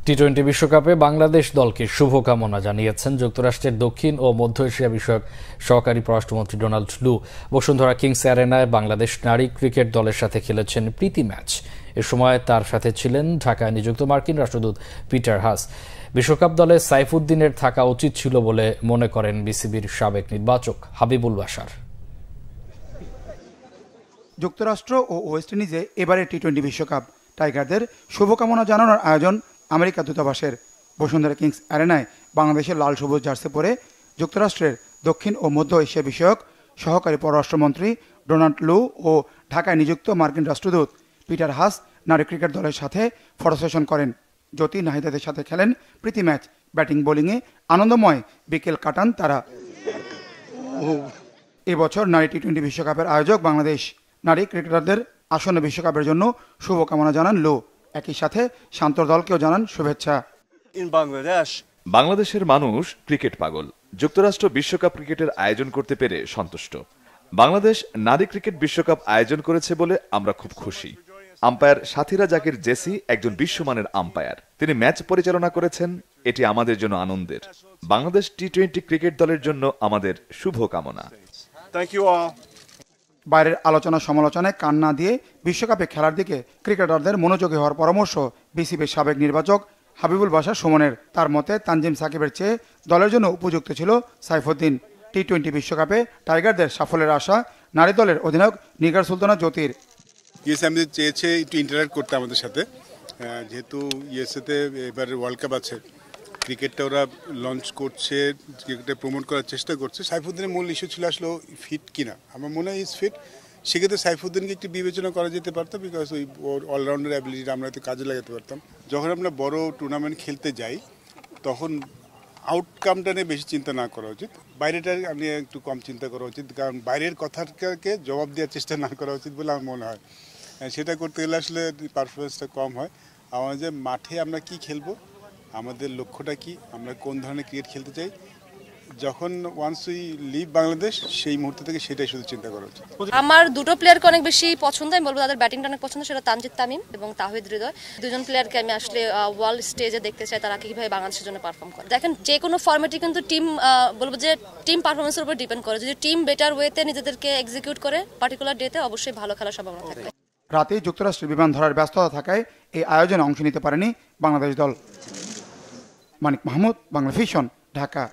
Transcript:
টি-20 বিশ্বকাপে বাংলাদেশ দলকে শুভকামনা জানিয়েছেন যুক্তরাষ্ট্রের দক্ষিণ ও মধ্য এশিয়া বিষয়ক সহকারী পররাষ্ট্রমন্ত্রী ডোনাল্ড লু। বসুন্ধরা কিংস অ্যারেনায় বাংলাদেশ নারী ক্রিকেট দলের সাথে খেলেছেন প্রীতি ম্যাচ। এ সময় তার সাথে ছিলেন ঢাকায় নিযুক্ত মার্কিন রাষ্ট্রদূত পিটার হাস। বিশ্বকাপ দলে সাইফুদ্দিনের থাকা উচিত ছিল বলে মনে করেন বিসিবির সাবেক নির্বাচক হাবিবুল বাশার। যুক্তরাষ্ট্র ও ওয়েস্ট ইন্ডিজে এবারে টি-20 বিশ্বকাপ টাইগারদের শুভকামনা জানানোর আয়োজন আমেরিকা দূতাবাসের। বসুন্ধরা কিংস অ্যারেনায় বাংলাদেশের লাল সবুজ জার্সি পরে যুক্তরাষ্ট্রের দক্ষিণ ও মধ্য এশিয়া বিষয়ক সহকারী পররাষ্ট্রমন্ত্রী ডোনাল্ড লু ও ঢাকায় নিযুক্ত মার্কিন রাষ্ট্রদূত পিটার হাস নারী ক্রিকেট দলের সাথে ফটো সেশন করেন। জ্যোতি নাহিদাদের সাথে খেলেন প্রীতি ম্যাচ। ব্যাটিং বোলিংয়ে আনন্দময় বিকেল কাটান তারা। এবছর নারী টি-20 বিশ্বকাপের আয়োজক বাংলাদেশ। নারী ক্রিকেটারদের আসন্ন বিশ্বকাপের জন্য শুভকামনা জানান লু। একই সাথে শান্তর দলকেও জানান শুভেচ্ছা। বাংলাদেশের মানুষ ক্রিকেট পাগল। যুক্তরাষ্ট্র বিশ্বকাপ ক্রিকেটের আয়োজন করতে পেরে সন্তুষ্ট। বাংলাদেশ নারী ক্রিকেট বিশ্বকাপ আয়োজন করেছে বলে আমরা খুব খুশি। আম্পায়ার সাথীরা জাকির জেসি একজন বিশ্বমানের আম্পায়ার। তিনি ম্যাচ পরিচালনা করেছেন। এটি আমাদের জন্য আনন্দের। বাংলাদেশ টি-20 ক্রিকেট দলের জন্য আমাদের শুভকামনা। বাইরের আলোচনা সমালোচনায় কান না দিয়ে বিশ্বকাপে খেলার দিকে ক্রিকেটারদের মনোযোগী হওয়ার পরামর্শ বিসিবির সাবেক নির্বাচক হাবিবুল বাশার সুমনের। তার মতে তানজিম সাকিবের চেয়ে দলের জন্য উপযুক্ত ছিল সাইফুদ্দিন। টি-20 বিশ্বকাপে টাইগারদের সাফল্যের আশা নারী দলের অধিনায়ক নিগার সুলতানা জ্যোতির। আমাদের চেয়েছে একটু ইন্টারাক্ট করতে আমাদের সাথে, যেহেতু ইউএসএতে এবার ওয়ার্ল্ড কাপ আছে, ক্রিকেটটা ওরা লঞ্চ করছে, ক্রিকেটটা প্রমোট করার চেষ্টা করছে। সাইফুদ্দিনের মূল ইস্যু ছিল আসলে ফিট কিনা। আমার মনে হয় ইজ ফিট। সেক্ষেত্রে সাইফুদ্দিনকে একটু বিবেচনা করা যেতে পারতো, বিকজ ওই ওর অলরাউন্ডার অ্যাবিলিটিটা আমরা হয়তো কাজে লাগাতে পারতাম। যখন আমরা বড় টুর্নামেন্ট খেলতে যাই তখন আউটকামটা নিয়ে বেশি চিন্তা না করা উচিত, বাইরেটা নিয়ে একটু কম চিন্তা করা উচিত। কারণ বাইরের কথাকে জবাব দেওয়ার চেষ্টা না করা উচিত বলে আমার মনে হয়। সেটা করতে গেলে আসলে পারফরমেন্সটা কম হয়। আমার যে মাঠে আমরা কি খেলবো, আমাদের লক্ষ্যটা কি, আমরা কোন ধরনের ক্রিকেট খেলতে চাই, যখন ওয়ান্স উই লিভ বাংলাদেশ সেই মুহূর্ত থেকে সেটাই শুধু চিন্তা করা উচিত। আমার দুটো প্লেয়ারকে অনেক বেশি পছন্দ। আমি বলবো তাদের ব্যাটিংটা অনেক পছন্দ, সেটা তানজিদ তামিম এবং তাহিদ হৃদয়। দুজন প্লেয়ারকে আমি আসলে ওয়ার্ল্ড স্টেজে দেখতে চাই তারা কিভাবে বাংলাদেশের জন্য পারফর্ম করে। দেখেন, যে কোনো ফরম্যাটে কিন্তু টিম বলবো যে টিম পারফরমেন্সের উপর ডিপেন্ড করে। যদি টিম বেটার ওয়েতে নিজেদেরকে এক্সিকিউট করে পার্টিকুলার ডেতে অবশ্যই ভালো খেলার সম্ভাবনা থাকবে। রাতে যুক্তরাষ্ট্রের বিমান ধরার ব্যস্ততা থাকায় এই আয়োজনে অংশ নিতে পারেনি বাংলাদেশ দল। মানিক মাহমুদ, বাংলা ভিশন, ঢাকা।